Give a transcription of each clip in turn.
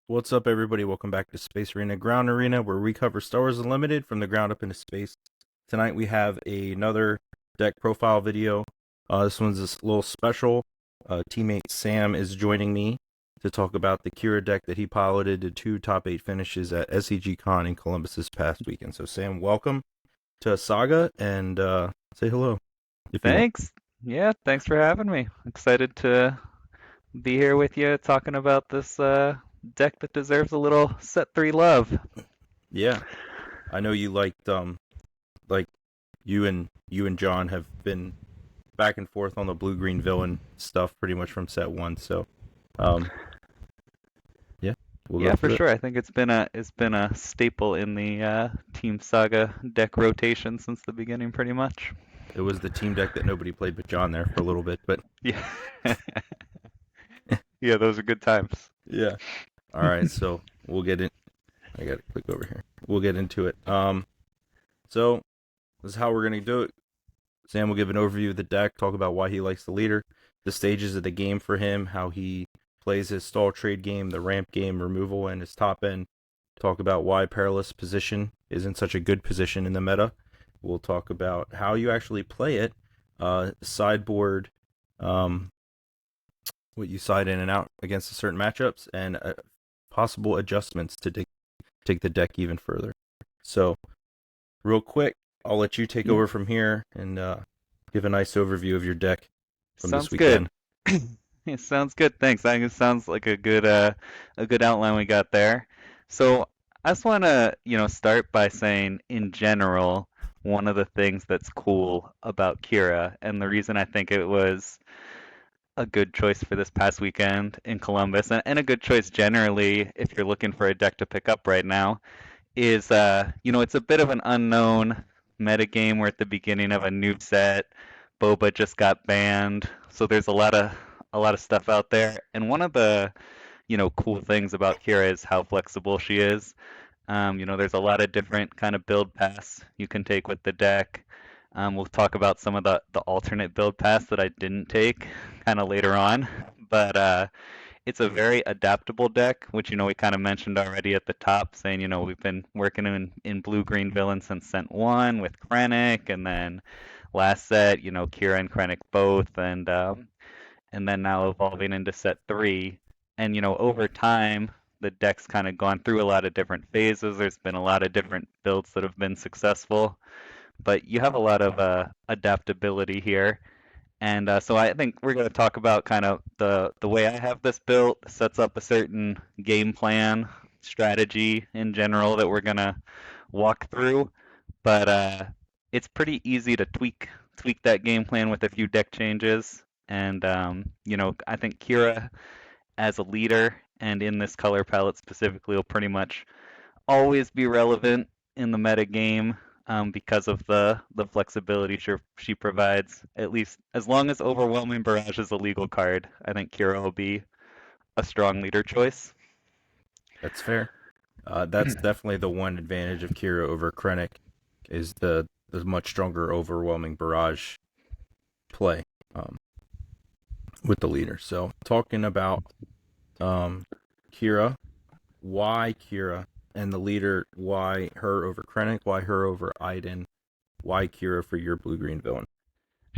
What's up, everybody? Welcome back to Space Arena Ground Arena, where we cover Star Wars Unlimited from the ground up into space. Tonight we have another deck profile video. This one's a little special. Teammate Sam is joining me to talk about the QiRa deck that he piloted to 2 top 8 finishes at SCG Con in Columbus this past weekend. So, Sam, welcome to SAGA, and say hello if you want. Thanks. Yeah, thanks for having me. Excited to be here with you talking about this deck that deserves a little set 3 love. Yeah, I know you like you and John have been back and forth on the blue green villain stuff pretty much from set 1. So, um, yeah, we'll go Yeah, for through it. sure. I think it's been a staple in the Team Saga deck rotation since the beginning, pretty much. It was the team deck that nobody played but John there for a little bit, but Yeah. Yeah, those are good times. yeah. All right, so we'll get in. I got to click over here. We'll get into it. So this is how we're gonna do it. Sam will give an overview of the deck, talk about why he likes the leader, the stages of the game for him, how he plays his stall trade game, the ramp game, removal, and his top end. Talk about why perilous position is in such a good position in the meta. We'll talk about how you actually play it, sideboard, um, what you side in and out against certain matchups, and possible adjustments to take the deck even further. So, real quick, I'll let you take over from here and give a nice overview of your deck from this Sounds good. weekend. It sounds good. Thanks. I think it sounds like a good outline we got there. So I just want to, start by saying in general, one of the things that's cool about Kira, and the reason I think it was a good choice for this past weekend in Columbus, and a good choice generally if you're looking for a deck to pick up right now, is it's a bit of an unknown meta game. We're at the beginning of a new set. Boba just got banned, so there's a lot of stuff out there. And one of the cool things about Kira is how flexible she is. There's a lot of different kind of build paths you can take with the deck. We'll talk about some of the alternate build paths that I didn't take kind of later on, but it's a very adaptable deck, which we kind of mentioned already at the top, saying we've been working in blue green villain since Cent One with Krennic, and then last set Kira and Krennic both, and then now evolving into set 3. And over time the deck's kind of gone through a lot of different phases. There's been a lot of different builds that have been successful, but you have a lot of adaptability here. And so I think we're going to talk about kind of the way I have this built sets up a certain game plan, strategy in general that we're going to walk through. But it's pretty easy to tweak that game plan with a few deck changes. And I think Kira as a leader and in this color palette specifically will pretty much always be relevant in the meta game, because of the flexibility she provides. At least as long as Overwhelming Barrage is a legal card, I think Kira will be a strong leader choice. That's fair. That's definitely the one advantage of Kira over Krennic is the much stronger overwhelming barrage play um, with the leader. So talking about Kira, why Kira, and the leader, why her over Krennic, why her over Iden, why Kira for your blue green villain.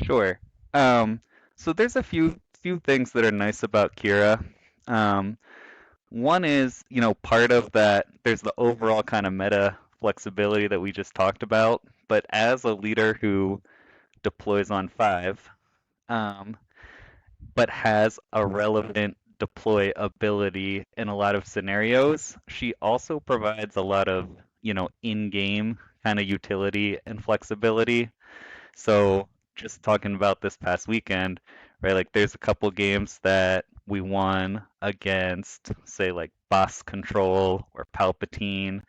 Sure. Um, so there's a few things that are nice about Kira. Um, One is, part of that, there's the overall kind of meta flexibility that we just talked about, but as a leader who deploys on 5, um, but has a relevant deploy ability in a lot of scenarios, she also provides a lot of, in-game kind of utility and flexibility. So just talking about this past weekend, right? Like there's a couple games that we won against, say like Boss Control or Palpatine,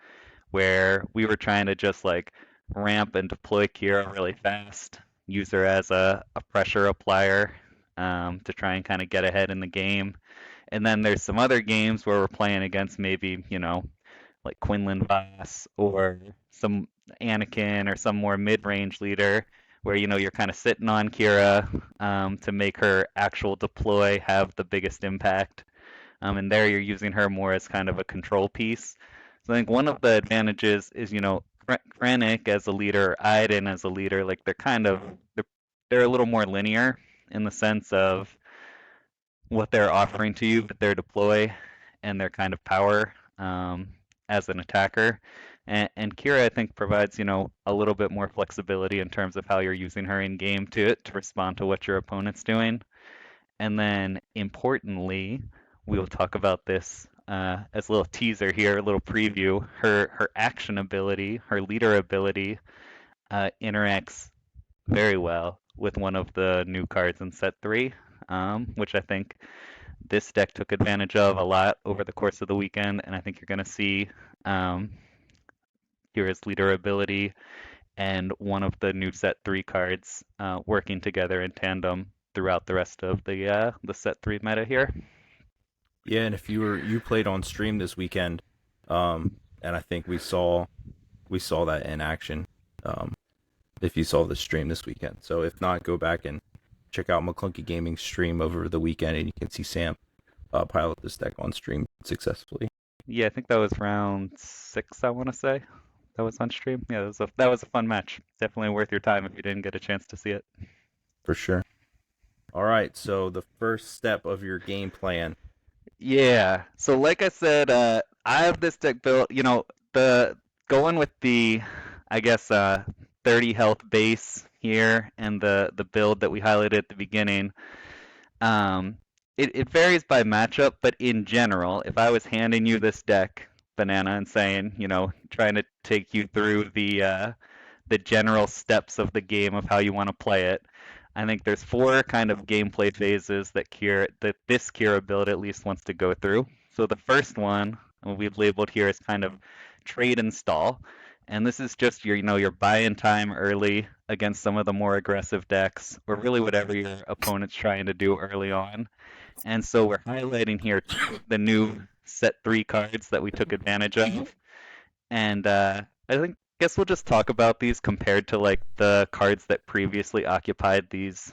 where we were trying to just like ramp and deploy Kira really fast, use her as a pressure applier, to try and kind of get ahead in the game. And then there's some other games where we're playing against maybe, like Quinlan Voss or some Anakin or some more mid-range leader where you're kind of sitting on Kira, to make her actual deploy have the biggest impact. And there you're using her more as kind of a control piece. So I think one of the advantages is, Krennic as a leader, or Iden as a leader, like they're they're a little more linear in the sense of what they're offering to you with their deploy and their kind of power as an attacker. And QiRa, I think, provides, a little bit more flexibility in terms of how you're using her in game to respond to what your opponent's doing. And then importantly, we will talk about this as a little teaser here, a little preview. Her action ability, her leader ability, interacts very well with one of the new cards in set three, which I think this deck took advantage of a lot over the course of the weekend, and I think you're going to see um, Kira's leader ability and one of the new set three cards working together in tandem throughout the rest of the set three meta here. Yeah, and if you played on stream this weekend, and I think we saw that in action. Um, if you saw the stream this weekend, so if not, go back and check out McClunky Gaming's stream over the weekend, and you can see Sam pilot this deck on stream successfully. Yeah, I think that was round six, I want to say. That was on stream. Yeah, that was a fun match. Definitely worth your time if you didn't get a chance to see it. For sure. All right, so the first step of your game plan. Yeah. So like I said, I have this deck built, the going with the I guess 30 health base here and the build that we highlighted at the beginning. Um it varies by matchup, but in general, if I was handing you this deck, Banana, and saying, trying to take you through the general steps of the game of how you want to play it. I think there's four kind of gameplay phases that this QiRa build at least wants to go through. So the first one, we've labeled here as kind of trade and stall. And this is just your buy-in time early against some of the more aggressive decks, or really whatever your opponent's trying to do early on. And so we're highlighting here the new set three cards that we took advantage of. And I think guess we'll just talk about these compared to like the cards that previously occupied these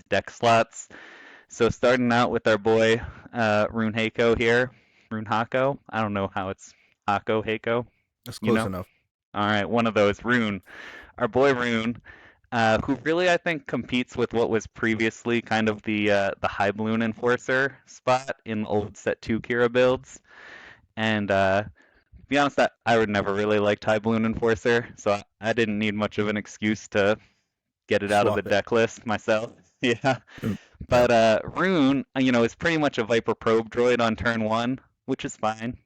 deck slots. So starting out with our boy Rune Hako here, Rune Hako. I don't know how it's Hako Hako. That's You close know? enough. All right, one of those Rune, our boy Rune, who really I think competes with what was previously kind of the High Balloon Enforcer spot in the old set two Kira builds. And to be honest, I would never really liked High Balloon Enforcer, so I didn't need much of an excuse to get it out of the Swap it. deck list myself. Yeah. Mm, yeah. But Rune, is pretty much a Viper Probe droid on turn one, which is fine.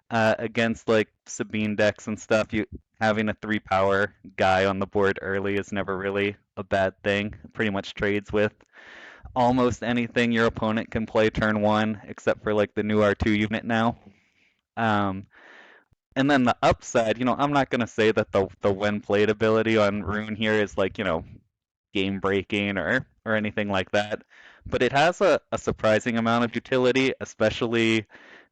Against like Sabine decks and stuff, you having a 3 power guy on the board early is never really a bad thing. It pretty much trades with almost anything your opponent can play turn one, except for like the new R2 unit now. Um, and then the upside, I'm not gonna say that the when played ability on Rune here is like, game breaking or anything like that. But it has a surprising amount of utility, especially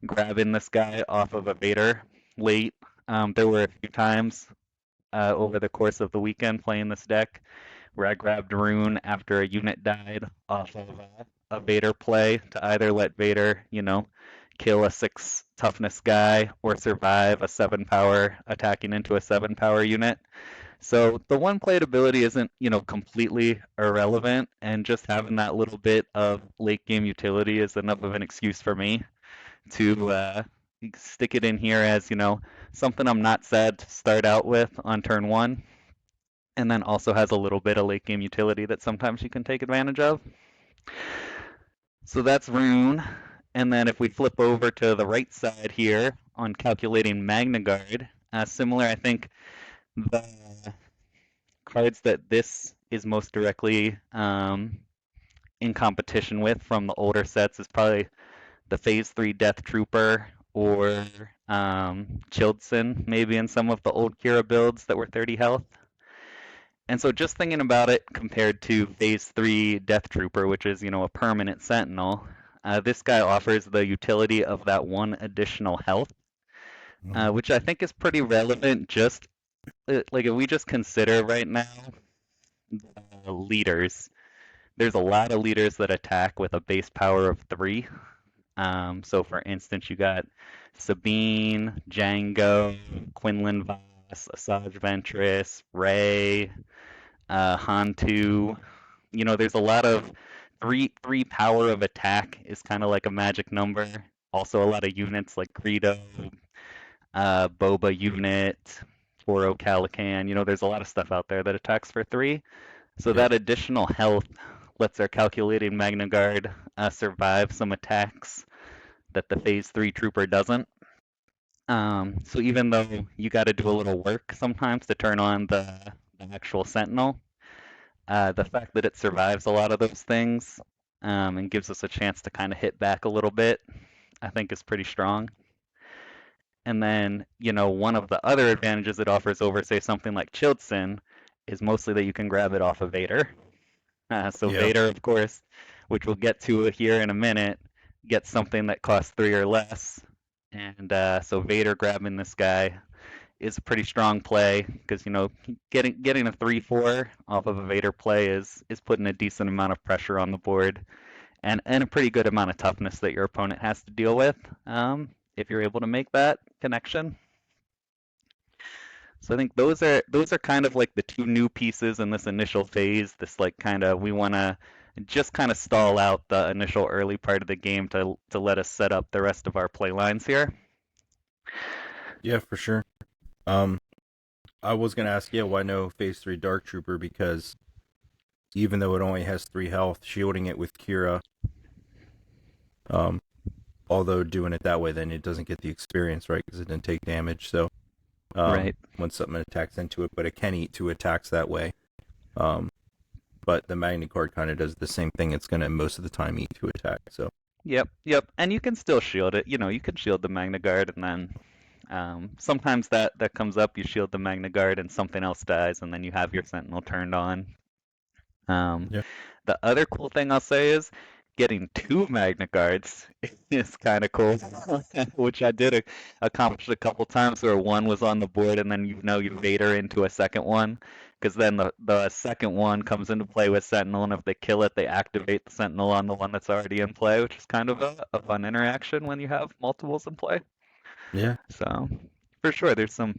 grabbing this guy off of a Vader late. There were a few times over the course of the weekend playing this deck where I grabbed Rune after a unit died off of a Vader play to either let Vader, kill a 6 toughness guy or survive a 7 power attacking into a 7 power unit. So the one plate ability isn't, completely irrelevant, and just having that little bit of late game utility is enough of an excuse for me to stick it in here as, something I'm not sad to start out with on turn one, and then also has a little bit of late game utility that sometimes you can take advantage of. So that's Rune. And then if we flip over to the right side here on calculating Magna Guard, similar, I think the cards that this is most directly in competition with from the older sets is probably the Phase 3 Death Trooper or Childson, maybe in some of the old Kira builds that were 30 health. And so just thinking about it compared to Phase 3 Death Trooper, which is, a permanent sentinel, this guy offers the utility of that one additional health, which I think is pretty relevant just like if we just consider right now the leaders, there's a lot of leaders that attack with a base power of 3. So for instance, you got Sabine, Django, Quinlan Voss, Asajj Ventress, Ray, Hantu. There's a lot of three power of attack is kind of like a magic number. Also, a lot of units like Greedo, Boba unit, Toro Calican. There's a lot of stuff out there that attacks for three. So Yep. that additional health lets our calculating Magna Guard survive some attacks that the Phase 3 Trooper doesn't. So even though you got to do a little work sometimes to turn on the actual Sentinel, the fact that it survives a lot of those things and gives us a chance to kind of hit back a little bit, I think is pretty strong. And then, one of the other advantages it offers over, say, something like Chiltsin is mostly that you can grab it off of Vader. So Yeah. Vader, of course, which we'll get to here in a minute, gets something that costs three or less. And so Vader grabbing this guy is a pretty strong play because getting a 3/4 off of a Vader play is putting a decent amount of pressure on the board and a pretty good amount of toughness that your opponent has to deal with if you're able to make that connection. So I think those are kind of like the two new pieces in this initial phase. This like kind of we want to just kind of stall out the initial early part of the game to let us set up the rest of our play lines here. Yeah, for sure. Um, I was gonna ask, yeah, why no Phase 3 Dark Trooper? Because even though it only has 3 health, shielding it with Qi'ra, um, although doing it that way, then it doesn't get the experience, right? Because it didn't take damage. So, Right. when something attacks into it, but it can eat 2 attacks that way. Um, but the Magna Card kind of does the same thing. It's gonna most of the time eat 2 attacks. So, Yep. Yep. And you can still shield it. You can shield the Magna Guard, and then sometimes that comes up. You shield the Magna Guard, and something else dies, and then you have your Sentinel turned on. Um, yeah, the other cool thing I'll say is getting two Magna Guards is kind of cool, which I did accomplish a couple times where one was on the board and then you Vader into a second one, because then the second one comes into play with Sentinel, and if they kill it, they activate the Sentinel on the one that's already in play, which is kind of a fun interaction when you have multiples in play. yeah. So for sure, there's some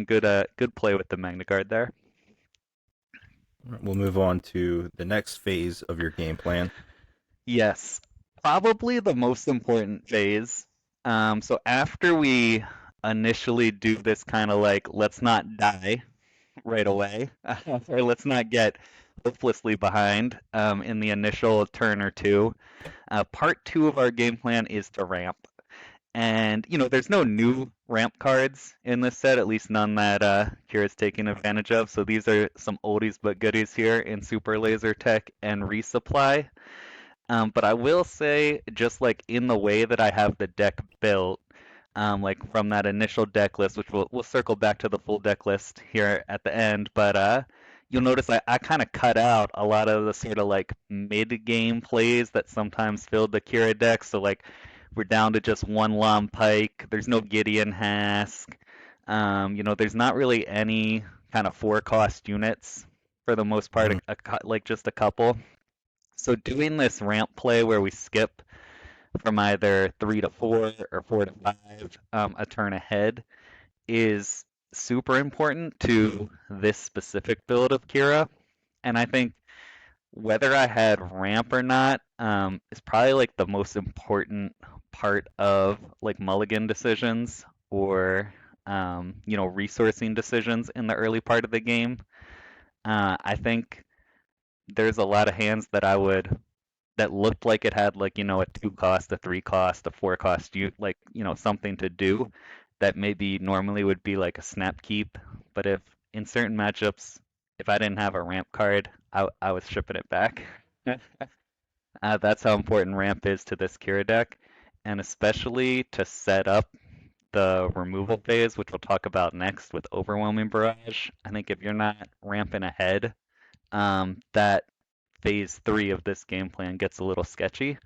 good play with the Magna Guard there. We'll move on to the next phase of your game plan. Yes, probably the most important phase. So after we initially do this kind of like, let's not die right away, or let's not get hopelessly behind in the initial turn or two, part two of our game plan is to ramp. And, there's no new ramp cards in this set, at least none that Kira's taking advantage of. So these are some oldies but goodies here in Super Laser Tech and Resupply. But I will say, just like in the way that I have the deck built, like from that initial deck list, which we'll circle back to the full deck list here at the end, but you'll notice I kind of cut out a lot of the sort of like mid-game plays that sometimes filled the Kira deck. So like we're down to just one Lom Pike. There's no Gideon Hask. There's not really any kind of four-cost units for the most part, Mhm. like just a couple. So doing this ramp play where we skip from either 3 to 4 or 4 to 5 a turn ahead is super important to this specific build of Kira. And I think whether I had ramp or not is probably like the most important part of like mulligan decisions or resourcing decisions in the early part of the game. I think there's a lot of hands that looked like it had like a 2 cost, a 3 cost, a 4 cost, like something to do that maybe normally would be like a snap keep, but if in certain matchups, if I didn't have a ramp card, I was shipping it back. That's how important ramp is to this Kira deck, and especially to set up the removal phase, which we'll talk about next with Overwhelming Barrage. I think if you're not ramping ahead, that phase three of this game plan gets a little sketchy.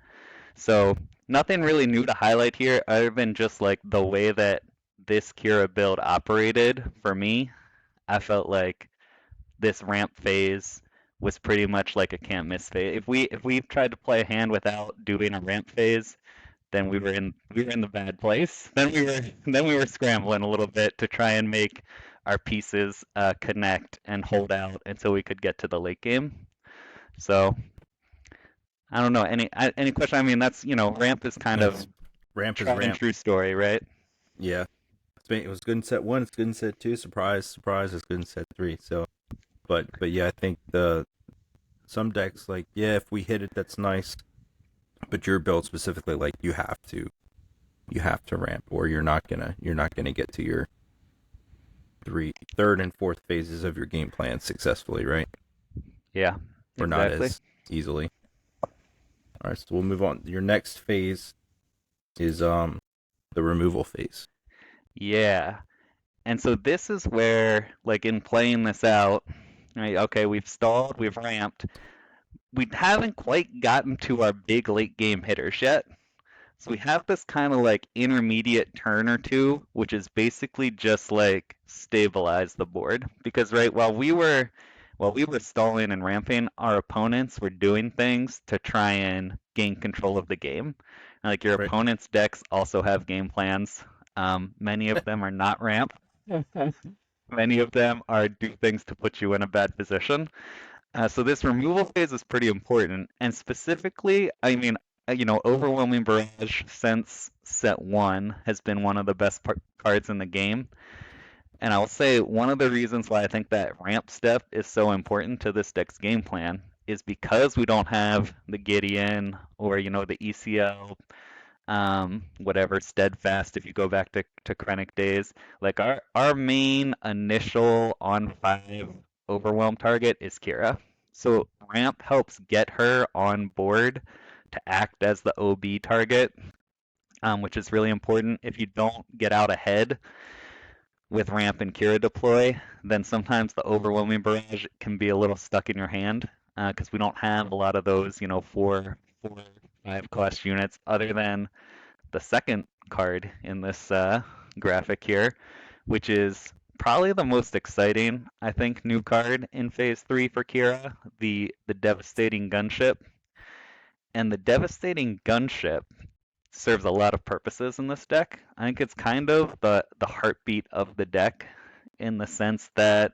So nothing really new to highlight here other than just like the way that this Kira build operated for me. I felt like this ramp phase was pretty much like a can't miss phase. If we tried to play a hand without doing a ramp phase, then we were in the bad place. Then we were scrambling a little bit to try and make our pieces connect and hold out until we could get to the late game. So I don't know. Any question? I mean, that's ramp is kind of That's ramp is tried and ramp. true story, right? Yeah, it was good in set one. It's good in set two. Surprise, surprise. It's good in set three. So, but yeah, I think the some decks like yeah, if we hit it, that's nice. But your build specifically, like you have to ramp, or you're not gonna get to your third and fourth phases of your game plan successfully, right? Yeah, Or not exactly. as easily. All right, so we'll move on. Your next phase is the removal phase. Yeah. And so this is where, like in playing this out, right, okay, we've stalled, we've ramped. We haven't quite gotten to our big late game hitters yet. So we have this kind of like intermediate turn or two, which is basically just like stabilize the board. Because right, while we were stalling and ramping, our opponents were doing things to try and gain control of the game. And, like your Right. opponent's decks also have game plans. Many of them are not ramp. Many of them are do things to put you in a bad position. So this removal phase is pretty important, and specifically, I mean, Overwhelming Barrage since set one has been one of the best cards in the game, and I'll say one of the reasons why I think that ramp step is so important to this deck's game plan is because we don't have the Gideon or the ECL, whatever Steadfast. If you go back to Krennic days, like our main initial on five overwhelm target is Qi'ra. So ramp helps get her on board to act as the OB target, which is really important. If you don't get out ahead with ramp and Qi'ra deploy, then sometimes the overwhelming barrage can be a little stuck in your hand because we don't have a lot of those, four, 5 cost units other than the second card in this graphic here, which is probably the most exciting, I think, new card in Phase 3 for Qi'ra, the Devastating Gunship. And the Devastating Gunship serves a lot of purposes in this deck. I think it's kind of the heartbeat of the deck in the sense that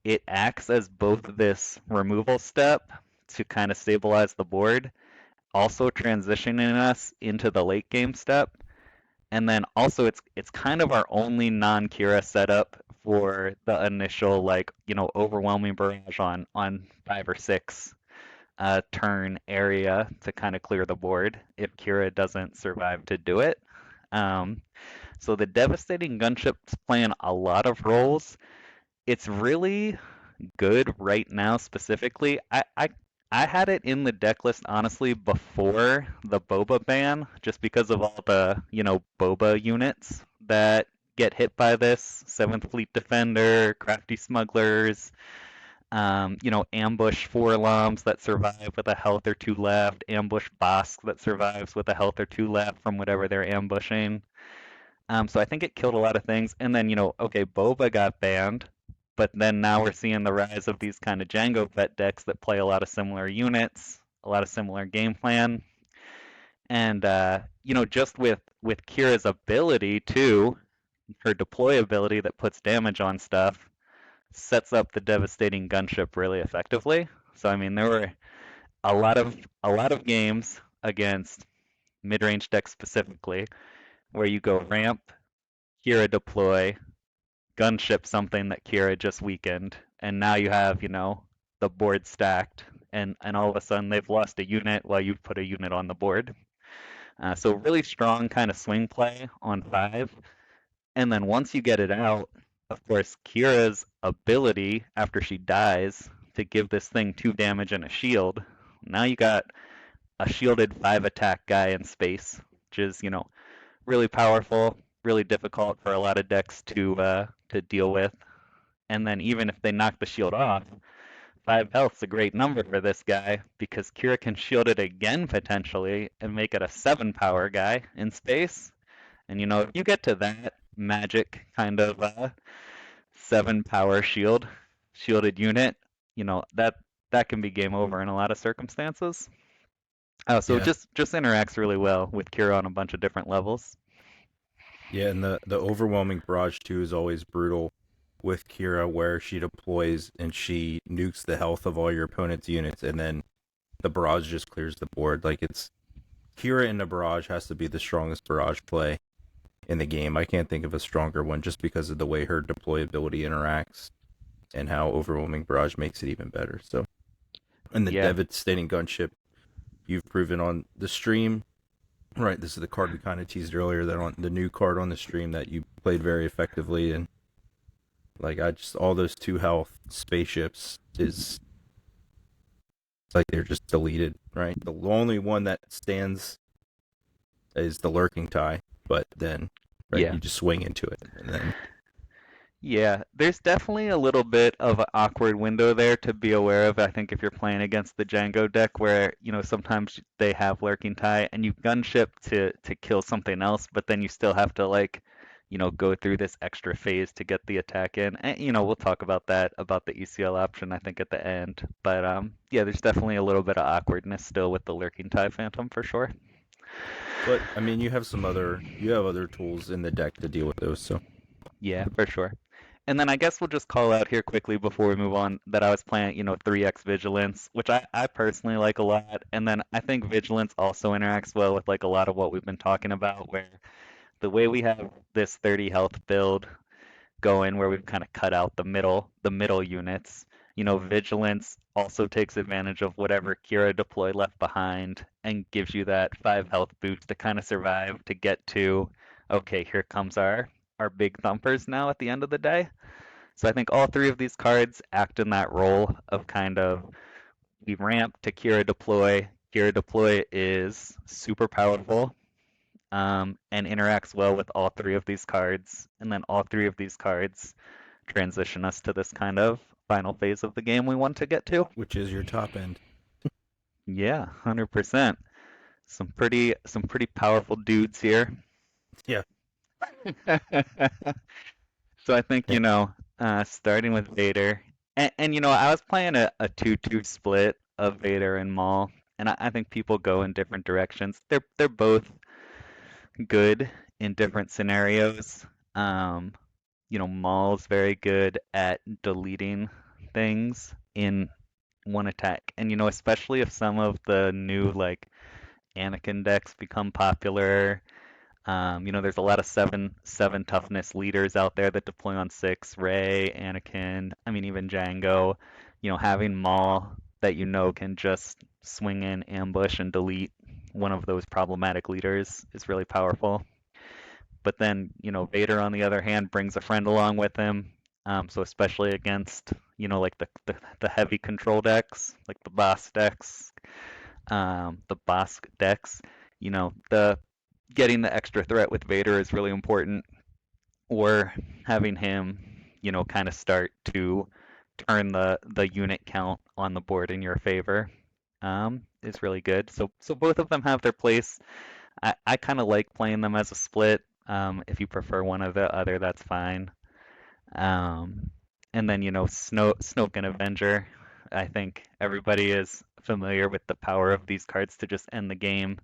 it acts as both this removal step to kind of stabilize the board, also transitioning us into the late game step, and then also it's kind of our only non-Qi'ra setup for the initial overwhelming barrage on 5 or 6 turn area to kind of clear the board if Qi'ra doesn't survive to do it. Um, so the devastating gunship's playing a lot of roles. It's really good right now specifically. I had it in the deck list honestly before the Boba ban, just because of all the, Boba units that get hit by this. Seventh Fleet Defender, Crafty Smugglers, Ambush Forlums that survive with a health or two left, Ambush Bosk that survives with a health or two left from whatever they're ambushing. So I think it killed a lot of things. And then, okay, Boba got banned, but then now we're seeing the rise of these kind of Django vet decks that play a lot of similar units, a lot of similar game plan. And just with Kira's ability too, her deployability that puts damage on stuff, sets up the devastating gunship really effectively. So I mean, there were a lot of games against mid-range decks specifically where you go ramp, Kira deploy, gunship something that Qi'ra just weakened, and now you have, the board stacked, and all of a sudden they've lost a unit while you've put a unit on the board. So really strong kind of swing play on 5. And then once you get it out, of course, Kira's ability after she dies to give this thing 2 damage and a shield. Now you got a shielded 5 attack guy in space, which is, really powerful, really difficult for a lot of decks to deal with. And then even if they knock the shield off, 5 health's a great number for this guy because Kira can shield it again potentially and make it a 7 power guy in space. And if you get to that magic kind of 7 power shielded unit, that can be game over in a lot of circumstances. Oh, so it Yeah, just interacts really well with QiRa on a bunch of different levels. yeah, and the overwhelming barrage too is always brutal with Kira, where she deploys and she nukes the health of all your opponent's units, and then the barrage just clears the board. Like it's Kira in the barrage has to be the strongest barrage play in the game. I can't think of a stronger one just because of the way her deployability interacts and how overwhelming barrage makes it even better. So, and the Yeah. devastating gunship you've proven on the stream. Right, this is the card we kind of teased earlier, that on the new card on the stream that you played very effectively, and like I just all those 2 health spaceships is like they're just deleted. Right, the only one that stands is the lurking tie, but then right Yeah. you just swing into it, and then Yeah, there's definitely a little bit of an awkward window there to be aware of. I think if you're playing against the Django deck, where sometimes they have Lurking Tie and you gunship to kill something else, but then you still have to like go through this extra phase to get the attack in. And we'll talk about that about the ECL option I think at the end. But yeah, there's definitely a little bit of awkwardness still with the Lurking Tie Phantom for sure. but I mean you have other tools in the deck to deal with those. So Yeah, for sure. And then I guess we'll just call out here quickly before we move on that I was playing, 3x Vigilance, which I personally like a lot. And then I think Vigilance also interacts well with like a lot of what we've been talking about, where the way we have this 30 health build going, where we've kind of cut out the middle units, Vigilance also takes advantage of whatever Kira deploy left behind and gives you that 5 health boost to kind of survive to get to, okay, here comes our big thumpers now at the end of the day. So I think all three of these cards act in that role of kind of we ramp to Kira deploy. Kira deploy is super powerful and interacts well with all three of these cards. And then all three of these cards transition us to this kind of final phase of the game we want to get to. which is your top end? Yeah, 100%. Some pretty powerful dudes here. Yeah, So I think, yeah. starting with Vader, and I was playing a 2-2 split of Vader and Maul, and I think people go in different directions. They're both good in different scenarios. Um, Maul's very good at deleting things in one attack, and especially if some of the new like Anakin decks become popular. There's a lot of seven toughness leaders out there that deploy on six. Rey, Anakin, I mean even Django. Having Maul that can just swing in, ambush, and delete one of those problematic leaders is really powerful. But then, Vader on the other hand brings a friend along with him. So especially against, like the heavy control decks, like the Bosk decks, the getting the extra threat with Vader is really important, or having him, kind of start to turn the unit count on the board in your favor, is really good. So both of them have their place. I kind of like playing them as a split. If you prefer one or the other, that's fine. Um, and then Snoke and Avenger. I think everybody is familiar with the power of these cards to just end the game.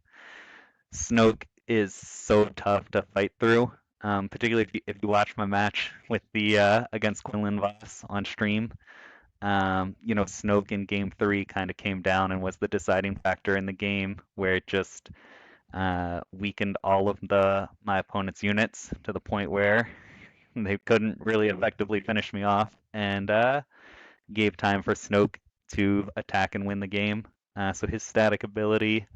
Snoke is so tough to fight through, particularly if you watch my match with the against Quinlan Voss on stream. Snoke in game three kind of came down and was the deciding factor in the game, where it just weakened all of my opponent's units to the point where they couldn't really effectively finish me off, and gave time for Snoke to attack and win the game. So his static ability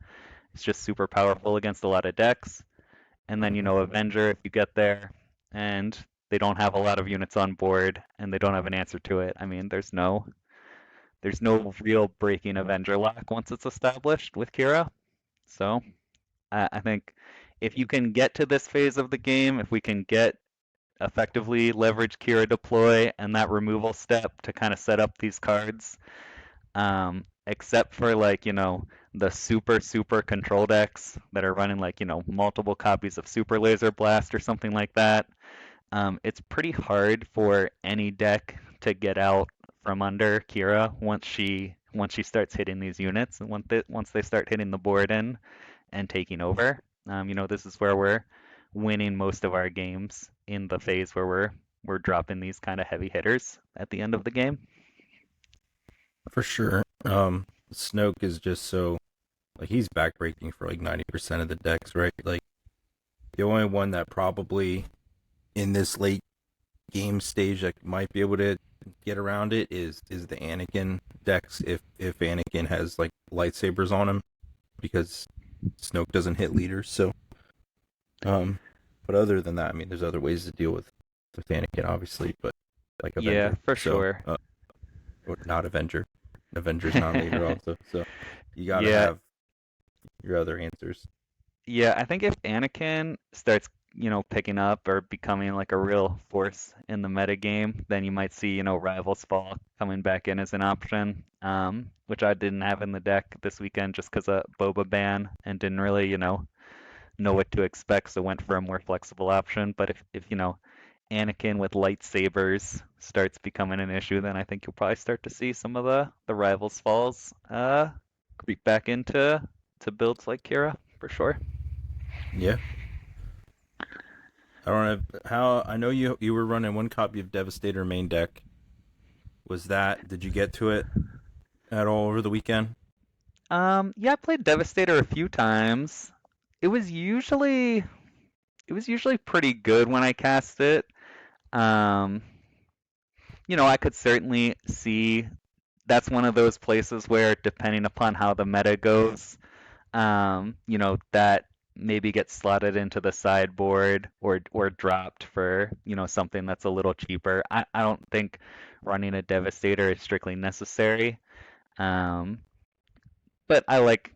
is just super powerful against a lot of decks. And then, Avenger, if you get there and they don't have a lot of units on board and they don't have an answer to it, I mean, there's no real breaking Avenger lock once it's established with QiRa. So I think if you can get to this phase of the game, if we can get effectively leverage QiRa deploy and that removal step to kind of set up these cards, except for like, the super control decks that are running like, multiple copies of Super Laser Blast or something like that. It's pretty hard for any deck to get out from under QiRa once she starts hitting these units, and once they start hitting the board in and taking over, this is where we're winning most of our games in the phase where we're dropping these kind of heavy hitters at the end of the game. For sure. Snoke is just so like he's backbreaking for like 90% of the decks, right? Like the only one that probably in this late game stage that might be able to get around it is the Anakin decks if Anakin has like lightsabers on him because Snoke doesn't hit leaders. So but other than that, I mean, there's other ways to deal with Anakin, obviously, but like Yeah, Avenger. for So sure. or not Avenger. Avenger's not leader also. So you got to Yeah, have your other answers. yeah, I think if Anakin starts, picking up or becoming like a real force in the meta game, then you might see, Rivals Fall coming back in as an option, which I didn't have in the deck this weekend just because of Boba ban and didn't really, know what to expect, so went for a more flexible option. But if Anakin with lightsabers starts becoming an issue, then I think you'll probably start to see some of the Rivals Falls creep back into to builds like QiRa for sure. Yeah. I don't have how I know you were running one copy of Devastator main deck. Was that did you get to it at all over the weekend? Yeah, I played Devastator a few times. It was usually it was usually pretty good when I cast it. Um, I could certainly see that's one of those places where, depending upon how the meta goes, that maybe gets slotted into the sideboard or dropped for, something that's a little cheaper. I don't think running a Devastator is strictly necessary. Um, but I like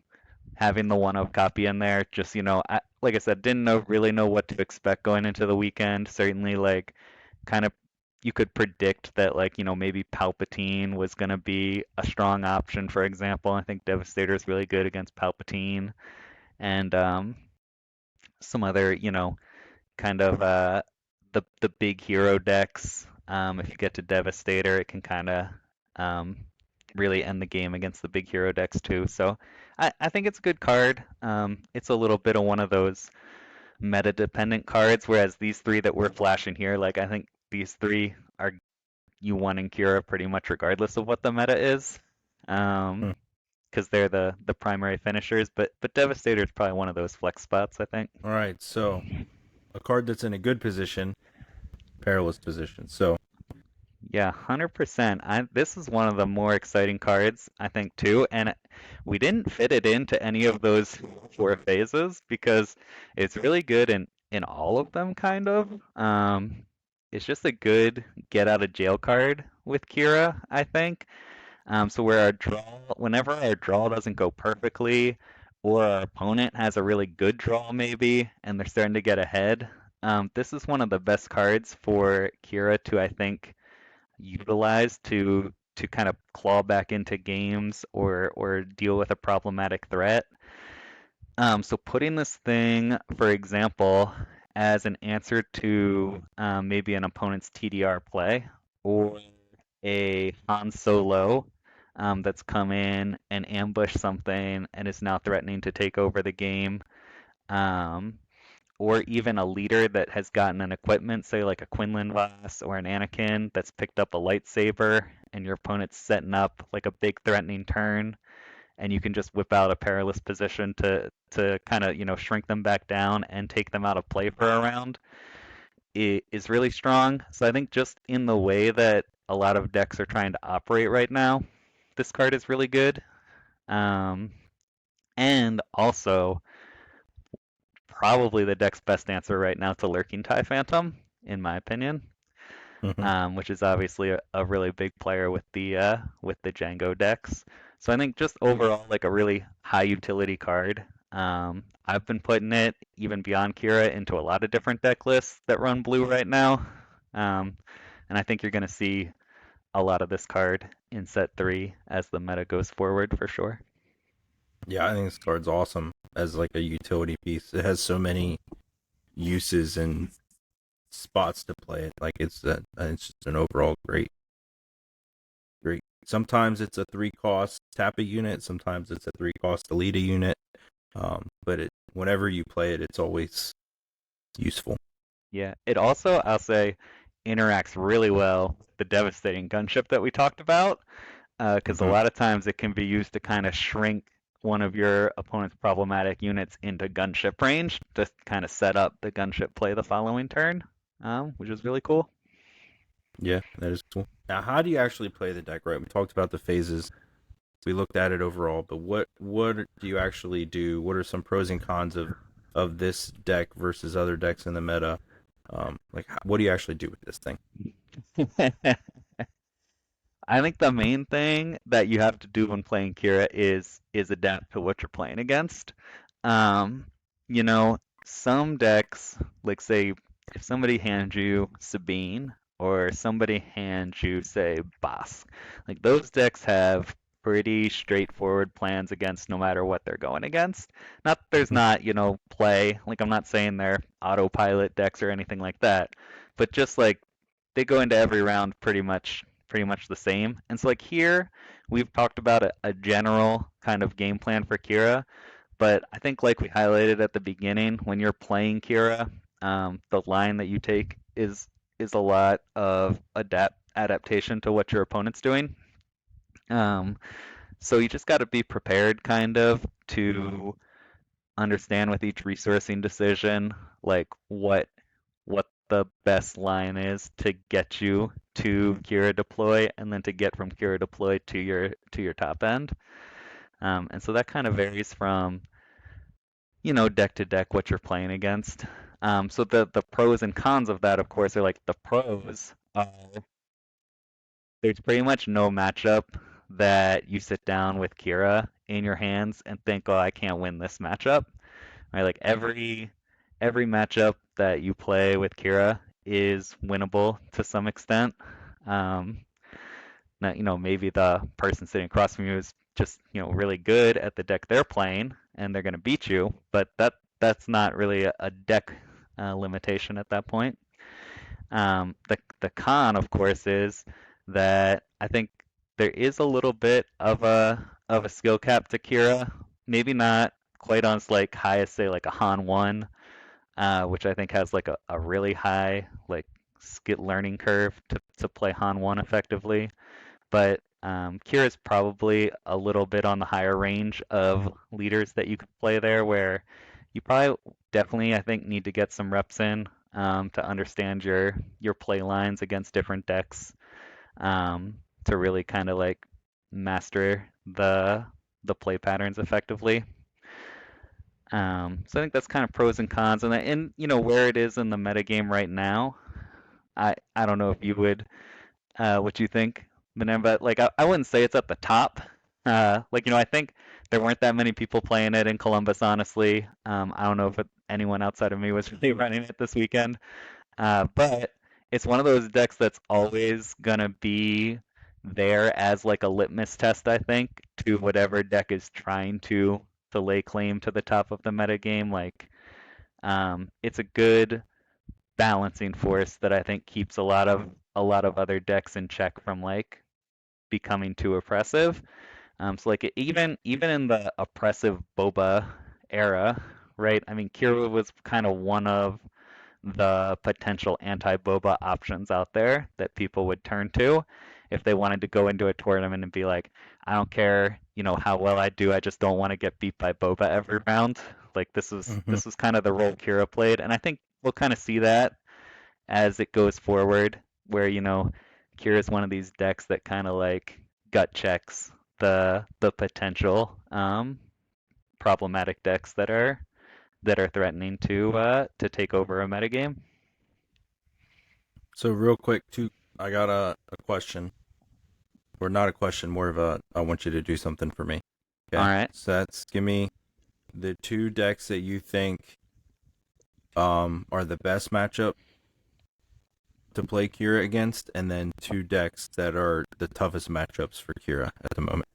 having the one of copy in there. Just, like I said, didn't really know what to expect going into the weekend. Certainly, like, kind of you could predict that, like, maybe Palpatine was going to be a strong option, for example. I think Devastator is really good against Palpatine and some other, kind of the big hero decks. If you get to Devastator, it can kind of um, really end the game against the big hero decks too. So I think it's a good card. It's a little bit of one of those meta dependent cards, whereas these three that we're flashing here, like I think these three are U1 and QiRa pretty much regardless of what the meta is. Hmm. Because they're the primary finishers, but Devastator is probably one of those flex spots, I think. All right. So a card that's in a good position, perilous position. So Yeah, 100%. This is one of the more exciting cards, I think, too. And we didn't fit it into any of those four phases because it's really good in all of them, kind of. It's just a good get out of jail card with QiRa, I think. So where whenever our draw doesn't go perfectly, or our opponent has a really good draw maybe, and they're starting to get ahead, this is one of the best cards for QiRa to, I think, utilize to kind of claw back into games or deal with a problematic threat. So putting this thing, for example, as an answer to maybe an opponent's TDR play or a Han Solo that's come in and ambushed something and is now threatening to take over the game. Um, or even a leader that has gotten an equipment, say like a Quinlan Voss or an Anakin that's picked up a lightsaber, and your opponent's setting up like a big threatening turn, and you can just whip out a perilous position to kind of shrink them back down and take them out of play for a round. It is really strong. So I think just in the way that a lot of decks are trying to operate right now, this card is really good. Um, and also probably the deck's best answer right now to Lurking TIE Phantom, in my opinion, mhm. which is obviously a really big player with the Django decks. So I think just overall like a really high utility card. I've been putting it even beyond QiRa into a lot of different deck lists that run blue right now, um, and I think you're going to see a lot of this card in set three as the meta goes forward for sure. Yeah, I think this card's awesome as like a utility piece. It has so many uses and spots to play it. Like it's just an overall great. Sometimes it's a 3 cost tap a unit. Sometimes it's a 3 cost delete a unit. But whenever you play it, it's always useful. Yeah. It also, I'll say, interacts really well with the devastating gunship that we talked about, because a Hmm. lot of times it can be used to kind of shrink one of your opponent's problematic units into gunship range to kind of set up the gunship play the following turn, which is really cool. Yeah, that is cool. Now, how do you actually play the deck? Right, we talked about the phases. We looked at it overall, but what do you actually do? What are some pros and cons of this deck versus other decks in the meta? Like, what do you actually do with this thing? I think the main thing that you have to do when playing QiRa is adapt to what you're playing against. Um, some decks, like say if somebody hands you Sabine or somebody hands you, say, Bosk, like those decks have pretty straightforward plans against no matter what they're going against. Not that there's Hmm. not, play, like I'm not saying they're autopilot decks or anything like that, but just like they go into every round pretty much the same. And so like here we've talked about a general kind of game plan for QiRa, but I think like we highlighted at the beginning, when you're playing QiRa, the line that you take is a lot of adaptation to what your opponent's doing. Um, so you just got to be prepared kind of to understand with each resourcing decision, like what the best line is to get you to QiRa deploy and then to get from QiRa deploy to your top end. And so that kind of varies from, deck to deck what you're playing against. So the pros and cons of that, of course, are like the pros are there's pretty much no matchup that you sit down with QiRa in your hands and think, oh, I can't win this matchup. Right? Like every matchup that you play with QiRa is winnable to some extent. Um, maybe the person sitting across from you is just, really good at the deck they're playing and they're going to beat you, but that's not really a deck limitation at that point. The con, of course, is that I think there is a little bit of a skill cap to QiRa. Maybe not quite on its like highest, say like a Han 1, which I think has like a really high like skill learning curve to play Han 1 effectively. But QiRa is probably a little bit on the higher range of leaders that you could play there, where you probably definitely, I think, need to get some reps in to understand your play lines against different decks to really kind of like master the play patterns effectively. So I think that's kind of pros and cons, and where it is in the metagame right now. I don't know if you would what you think, Manem, but like I wouldn't say it's at the top. Like I think there weren't that many people playing it in Columbus, honestly. I don't know if anyone outside of me was really running it this weekend. But it's one of those decks that's always gonna be there as like a litmus test, I think, to whatever deck is trying to lay claim to the top of the metagame. Like, it's a good balancing force that I think keeps a lot of other decks in check from like becoming too oppressive. So like even in the oppressive Boba era, right? I mean, QiRa was kind of one of the potential anti-Boba options out there that people would turn to if they wanted to go into a tournament and be like, I don't care, how well I do, I just don't want to get beat by Boba every round. Like this was Hmm. this was kind of the role QiRa played, and I think we'll kind of see that as it goes forward, where QiRa is one of these decks that kind of like gut checks the potential problematic decks that are threatening to take over a metagame. So real quick, I got a question, or not a question, more of I want you to do something for me. All Okay, right. so give me the 2 decks that you think are the best matchup to play QiRa against, and then 2 decks that are the toughest matchups for QiRa at the moment.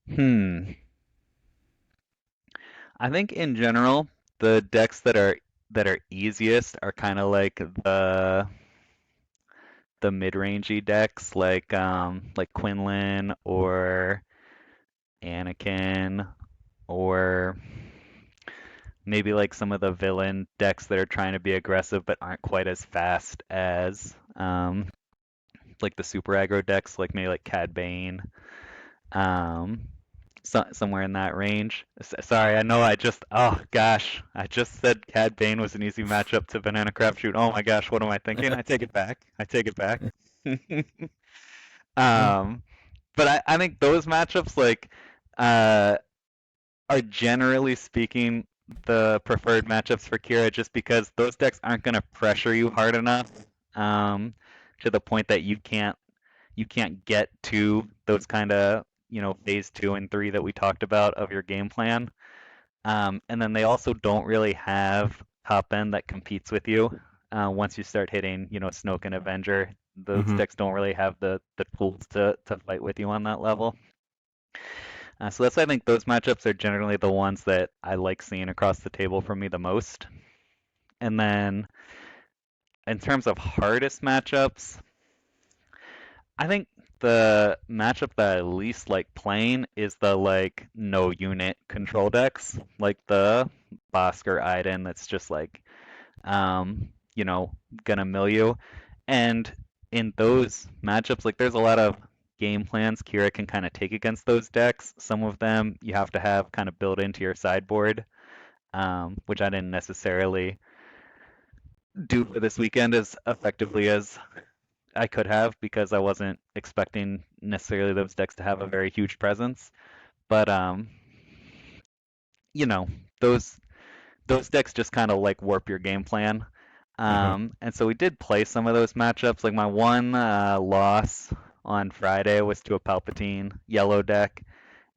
Hmm. I think in general, the decks that are easiest are kind of like the mid-rangey decks like Quinlan or Anakin or maybe like some of the villain decks that are trying to be aggressive but aren't quite as fast as like the super aggro decks, like maybe like Cad Bane, um, somewhere in that range. Sorry, I know oh gosh, I just said Cad Bane was an easy matchup to BananaCrapshoot. Oh my gosh, what am I thinking? I take it back. I take it back. Mm, Um, but I think those matchups uh, are generally speaking the preferred matchups for QiRa just because those decks aren't going to pressure you hard enough um, to the point that you can't get to those kind of phase 2 and 3 that we talked about of your game plan. And then they also don't really have top end that competes with you. Once you start hitting, Snoke and Avenger, those mm-hmm. decks don't really have the tools to fight with you on that level. So that's why I think those matchups are generally the ones that I like seeing across the table for me the most. And then in terms of hardest matchups, I think the matchup that I least like playing is the like no unit control decks, like the Bosker Iden that's just like um, you know, gonna mill you. And in those matchups, like there's a lot of game plans QiRa can kind of take against those decks. Some of them you have to have kind of built into your sideboard, which I didn't necessarily do for this weekend as effectively as I could have because I wasn't expecting necessarily those decks to have a very huge presence. But you know, those those decks just kind of like warp your game plan. Mm-hmm. And so we did play some of those matchups. Like my one loss on Friday was to a Palpatine yellow deck,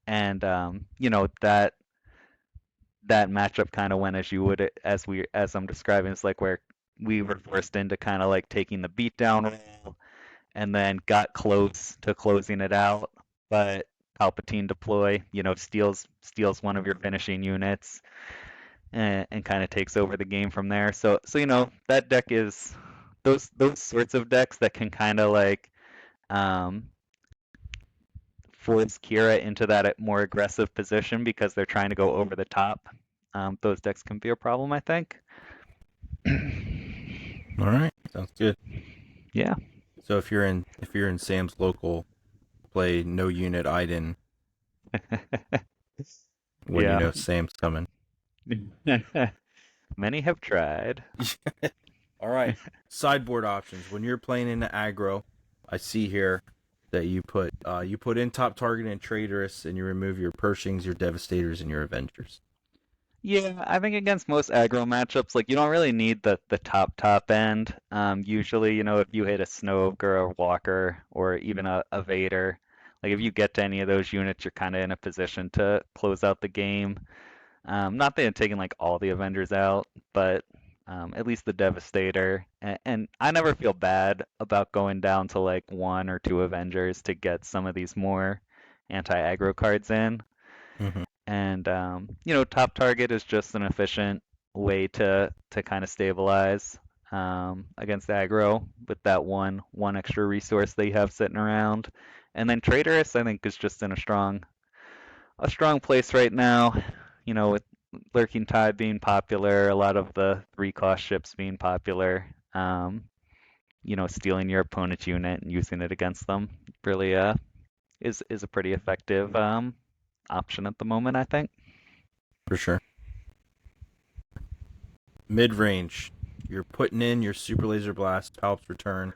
and that matchup kind of went as you would as I'm describing. It's like where we were forced into kind of like taking the beatdown role, and then got close to closing it out, but Palpatine deploy, steals one of your finishing units and kind of takes over the game from there. So that deck is those sorts of decks that can kind of like um, force QiRa into that more aggressive position because they're trying to go over the top. Those decks can be a problem, I think. All right, sounds good. Yeah. So if you're in Sam's local, play no unit Iden when you Yeah. know Sam's coming. Many have tried. All right, sideboard options. When you're playing into aggro, I see here that you put in top target and traitorous, and you remove your Pershings, your Devastators, and your Avengers. Yeah, I think against most aggro matchups, like you don't really need the top end. Usually, if you hit a Snoke or a Walker or even a Vader, like if you get to any of those units, you're kind of in a position to close out the game. Not that I'm taking like all the Avengers out, but at least the Devastator. And I never feel bad about going down to like one or two Avengers to get some of these more anti-aggro cards in. Mm-hmm. And top target is just an efficient way to kind of stabilize against aggro with that one extra resource that you have sitting around. And then Traitorous, I think, is just in a strong place right now. With Lurking Tide being popular, a lot of the 3-cost ships being popular. Stealing your opponent's unit and using it against them really is a pretty effective option at the moment, I think. For sure. Mid range, you're putting in your Super Laser Blast, Palp's Return,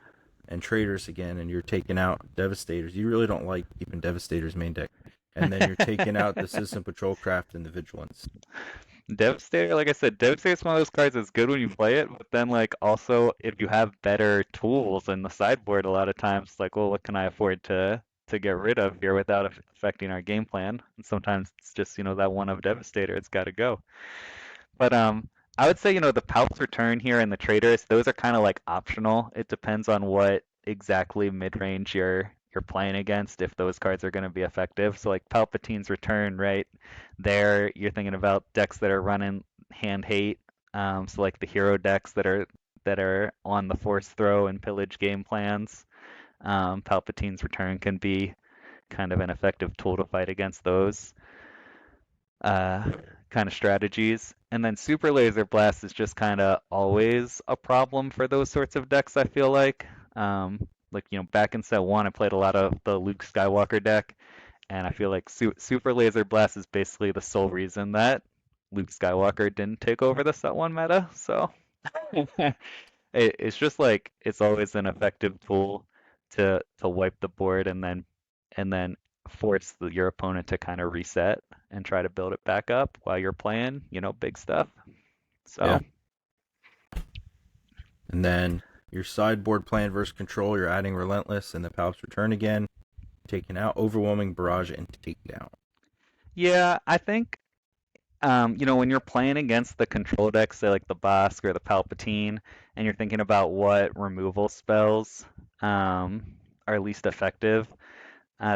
and Traitors again, and you're taking out Devastators. You really don't like keeping Devastators main deck. And then you're taking out the Citizen Patrol Craft and the Vigilance. Devastator, like I said, Devastator is one of those cards that's good when you play it, but then like also if you have better tools in the sideboard, a lot of times like, well, what can I afford to get rid of here without affecting our game plan? And sometimes it's just that one of Devastator, it's got to go. But I would say the Palp's Return here and the Traders, those are kind of like optional. It depends on what exactly mid-range you're playing against if those cards are going to be effective. So like Palpatine's Return, right? There you're thinking about decks that are running hand hate. So like the hero decks that are on the force throw and pillage game plans. Palpatine's Return can be kind of an effective tool to fight against those uh, kind of strategies. And then Super Laser Blast is just kind of always a problem for those sorts of decks, I feel like. Back in set one, I played a lot of the Luke Skywalker deck, and I feel like Super Laser Blast is basically the sole reason that Luke Skywalker didn't take over the set one meta. So it's just like it's always an effective tool to wipe the board and then force your opponent to kind of reset and try to build it back up while you're playing, big stuff. Yeah. So And then your sideboard plan versus control, you're adding Relentless and the Palp's Return again, taking out Overwhelming Barrage and Takedown. yeah, I think when you're playing against the control decks, say like the Bosk or the Palpatine, and you're thinking about what removal spells are least effective,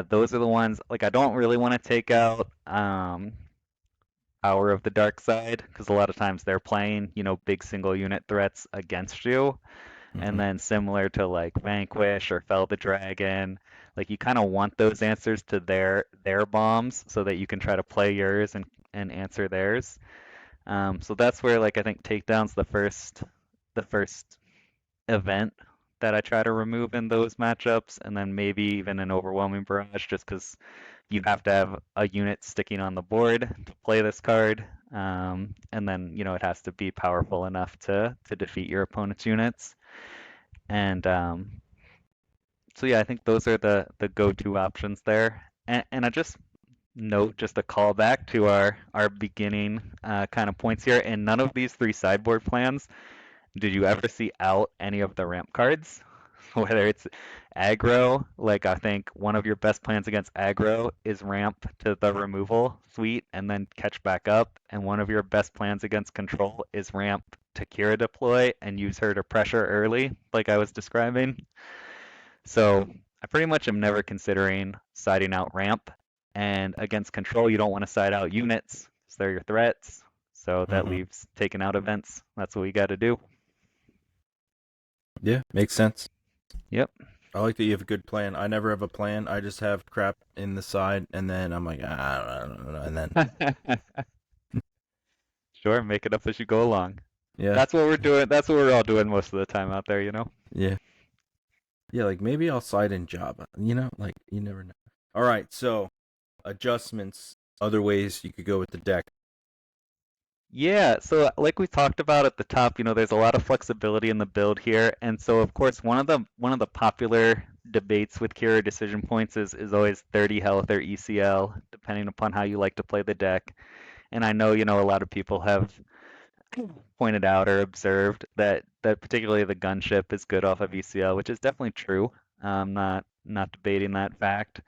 those are the ones like I don't really want to take out Power of the Dark Side because a lot of times they're playing, big single unit threats against you. And Mm-hmm. then similar to like Vanquish or Fell the Dragon, like you kind of want those answers to their bombs so that you can try to play yours and answer theirs. So that's where like I think takedown's the first event that I try to remove in those matchups, and then maybe even an overwhelming barrage just because you have to have a unit sticking on the board to play this card. And then it has to be powerful enough to defeat your opponent's units. And so yeah, I think those are the go-to options there. And I just note just a callback to our beginning kind of points here. In none of these three sideboard plans did you ever see out any of the ramp cards? Whether it's aggro, like I think one of your best plans against aggro is ramp to the removal suite and then catch back up, and one of your best plans against control is ramp to QiRa deploy and use her to pressure early, like I was describing. So I pretty much am never considering siding out ramp. And against control, you don't want to side out units because they're your threats. So that Mm-hmm. leaves taking out events. That's what we got to do. Yeah, makes sense. Yep. I like that you have a good plan. I never have a plan. I just have crap in the side, and then I'm like, I don't know. And then, Sure, make it up as you go along. yeah, That's what we're doing. That's what we're all doing most of the time out there. yeah. Yeah, like maybe I'll side in Java. Like you never know. All right, so adjustments, other ways you could go with the deck. Yeah, so like we talked about at the top, there's a lot of flexibility in the build here, and so of course one of the popular debates with QiRa decision points is always 30 health or ECL, depending upon how you like to play the deck. And I know, a lot of people have pointed out or observed that particularly the gunship is good off of ECL, which is definitely true. I'm not debating that fact.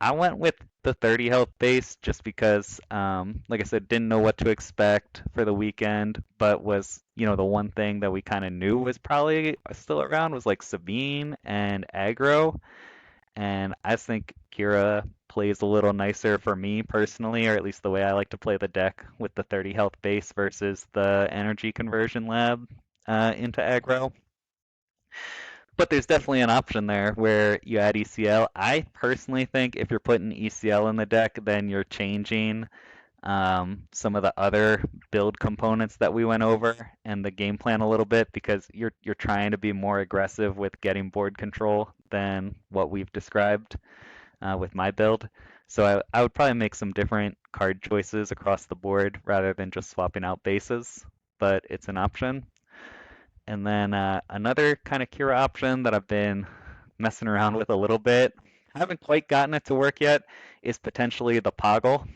I went with the 30 health base just because, like I said, didn't know what to expect for the weekend, but was, the one thing that we kind of knew was probably still around was like Sabine and aggro. And I just think Qi'ra plays a little nicer for me personally, or at least the way I like to play the deck with the 30 health base versus the energy conversion lab into aggro. But there's definitely an option there where you add ECL. I personally think if you're putting ECL in the deck, then you're changing some of the other build components that we went over and the game plan a little bit because you're trying to be more aggressive with getting board control than what we've described with my build. So I would probably make some different card choices across the board rather than just swapping out bases, but it's an option. And then another kind of Cura option that I've been messing around with a little bit, I haven't quite gotten it to work yet, is potentially the Poggle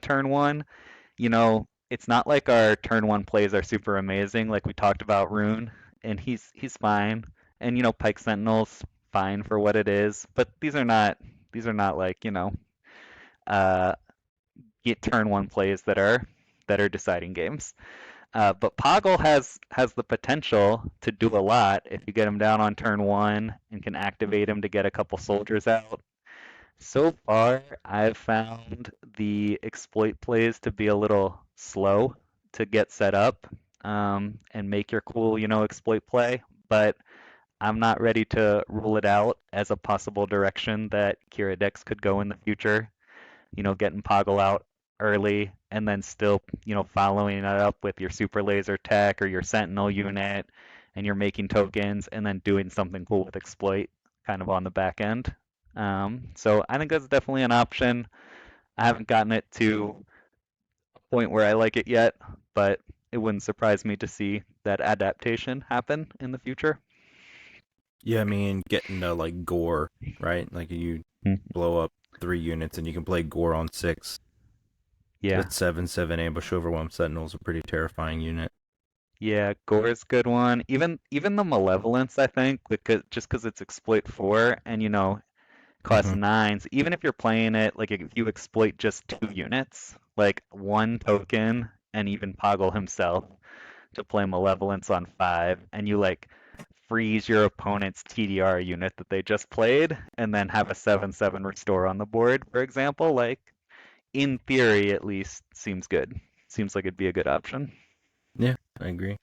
turn one. It's not like our turn one plays are super amazing, like we talked about Rune, and he's fine. And Pike Sentinel's fine for what it is, but these are not like, uh get turn one plays that are deciding games. But Poggle has the potential to do a lot if you get him down on turn one and can activate him to get a couple soldiers out. So far, I've found the exploit plays to be a little slow to get set up and make your cool, exploit play. But I'm not ready to rule it out as a possible direction that QiRa decks could go in the future. Getting Poggle out early and then still, following it up with your Super Laser Tech or your Sentinel unit, and you're making tokens and then doing something cool with Exploit kind of on the back end. So I think that's definitely an option. I haven't gotten it to a point where I like it yet, but it wouldn't surprise me to see that adaptation happen in the future. Yeah, I mean, getting to like gore, right? Like you Mhm. blow up 3 units and you can play gore on 6. Yeah. That 7/7 ambush overwhelm sentinel is a pretty terrifying unit. Yeah, Gore's a good one. Even the Malevolence, I think, because just because it's exploit 4 and costs Hmm. 9s, even if you're playing it like if you exploit just 2 units, like 1 token and even Poggle himself to play Malevolence on 5, and you like freeze your opponent's TDR unit that they just played and then have a 7/7 restore on the board, for example, like in theory at least seems good. Seems like it'd be a good option. Yeah, I agree.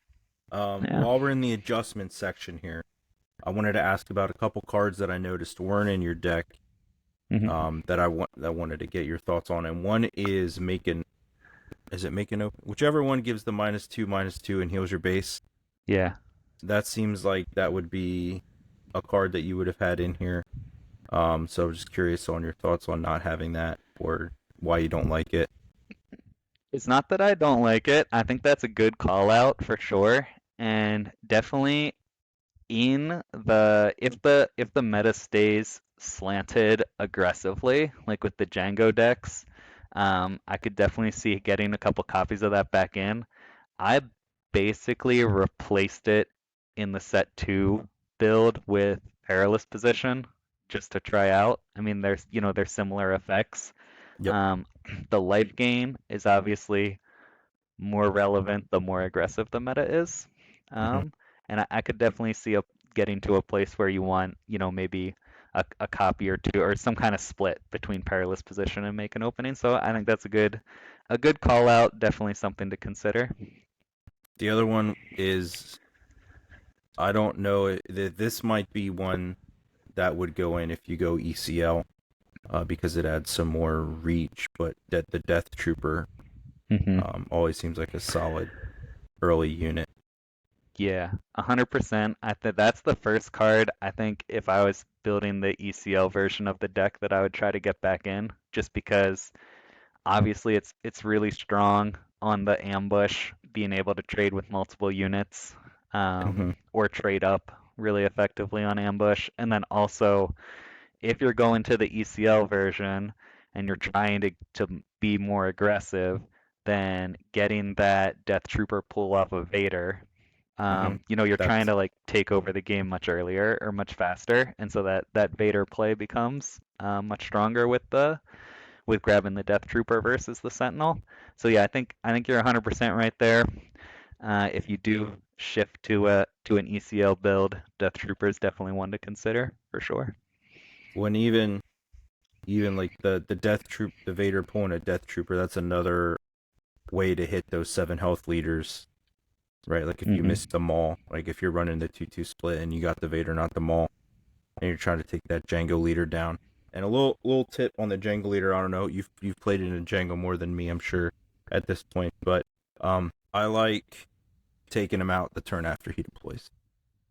Yeah. While we're in the adjustment section here, I wanted to ask about a couple cards that I noticed weren't in your deck. Hmm. That I wanted to get your thoughts on, and one is making. Is it making open? Whichever one gives the -2/-2 and heals your base. Yeah. That seems like that would be a card that you would have had in here. So I'm just curious on your thoughts on not having that or why you don't like it. It's not that I don't like it. I think that's a good call out for sure. And definitely in the if the meta stays slanted aggressively, like with the Django decks, I could definitely see getting a couple copies of that back in. I basically replaced it in the set 2 build with Perilous Position just to try out. I mean, there's similar effects. Yep. Um, the life gain is obviously more relevant the more aggressive the meta is. Hmm. And I could definitely see getting to a place where you want, maybe a copy or two or some kind of split between Perilous Position and Make an Opening. So I think that's a good call out, definitely something to consider. The other one is I don't know that this might be one that would go in if you go ECL because it adds some more reach, but that the Death Trooper Hmm. always seems like a solid early unit. Yeah, 100%. I think that's the first card. I think if I was building the ECL version of the deck that I would try to get back in, just because obviously it's really strong on the ambush, being able to trade with multiple units, Hmm. or trade up really effectively on ambush. And then also, if you're going to the ECL version and you're trying to be more aggressive, then getting that Death Trooper pull off of Vader, Hmm. you're trying That's to like take over the game much earlier or much faster, and so that Vader play becomes much stronger with grabbing the Death Trooper versus the Sentinel. So yeah, I think you're 100% right there. If you do shift to an ECL build, Death Trooper is definitely one to consider for sure. when even like the Death Troop, the Vader pulling a Death Trooper. That's another way to hit those 7 health leaders, right? Like if you Hmm. miss the maul, like if you're running the 2-2 split and you got the Vader, not the maul, and you're trying to take that Django leader down. And a little tip on the Django leader. I don't know. You've played it in Django more than me, I'm sure, at this point. But I like taking him out the turn after he deploys,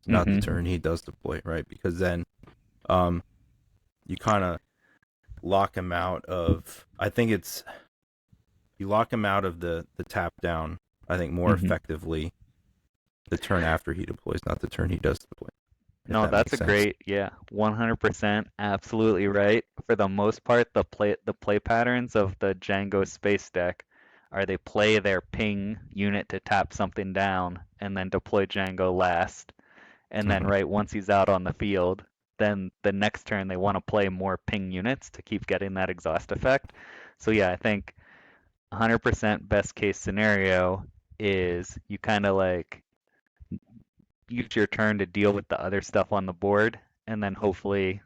not the Hmm. turn he does deploy, right? Because then um you kind of lock him out of. I think it's you lock him out of the tap down. I think more Hmm. effectively the turn after he deploys, not the turn he does deploy. If No, that that's makes a sense. great, yeah, 100%, absolutely right. For the most part, the play patterns of the Django space deck are they play their ping unit to tap something down and then deploy Django last. And then Hmm. right once he's out on the field, then the next turn they want to play more ping units to keep getting that exhaust effect. So yeah, I think 100% best case scenario is you kind of like use your turn to deal with the other stuff on the board, and then hopefully,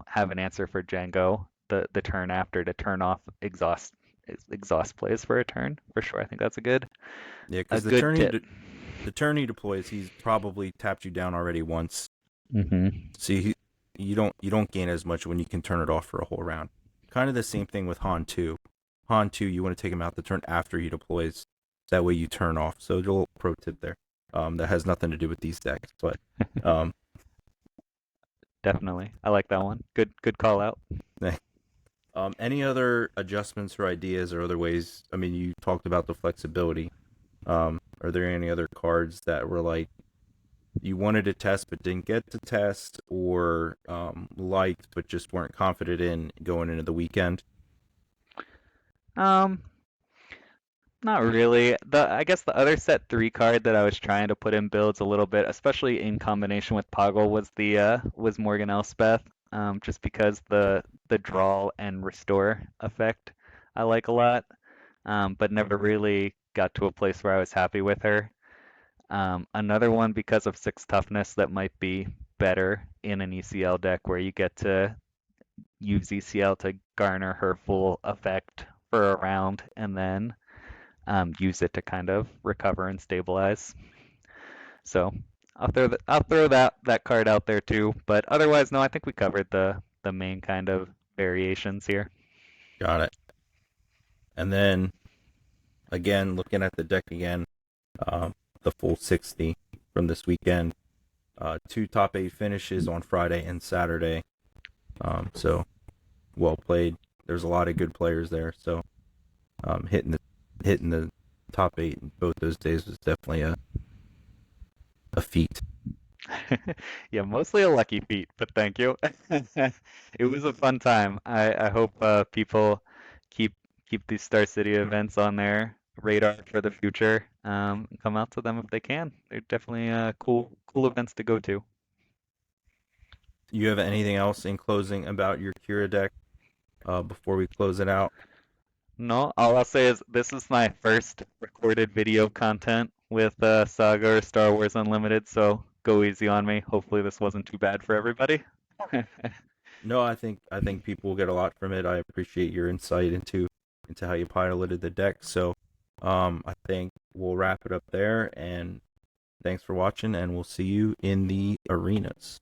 have an answer for Django the turn after to turn off exhaust plays for a turn. For sure, I think that's Yeah, a because good tip. the turn he deploys, he's probably tapped you down already once, Mm-hmm. See, you don't gain as much when you can turn it off for a whole round. Kind of the same thing with Han 2. Han 2, you want to take him out the turn after he deploys. That way you turn off. So a little pro tip there. That has nothing to do with these decks, but um, Definitely. I like that one. Good call out. any other adjustments or ideas or other ways? I mean, you talked about the flexibility. Are there any other cards that were like you wanted to test but didn't get to test, or liked but just weren't confident in going into the weekend? Um, Not really. I guess the other set three card that I was trying to put in builds a little bit, especially in combination with Poggle, was the was Morgan Elspeth. Just because the draw and restore effect I like a lot. But never really got to a place where I was happy with her. Another one because of six toughness that might be better in an ECL deck where you get to use ECL to garner her full effect for a round and then use it to kind of recover and stabilize. So I'll throw that card out there too. But otherwise, no, I think we covered the main kind of variations here. Got it. And then again, looking at the deck again, the full 60 from this weekend. Two top 8 finishes on Friday and Saturday. So well played. There's a lot of good players there. So hitting the top 8 in both those days was definitely a feat. Yeah, mostly a lucky feat, but thank you. It was a fun time. I hope people keep keep these Star City events on their radar for the future. Come out to them if they can. They're definitely cool events to go to. You have anything else in closing about your QiRa deck before we close it out? No, all I'll say is this is my first recorded video content with Saga or Star Wars Unlimited, so go easy on me. Hopefully this wasn't too bad for everybody. No, I think people will get a lot from it. I appreciate your insight into how you piloted the deck. So, I think we'll wrap it up there. And thanks for watching, and we'll see you in the arenas.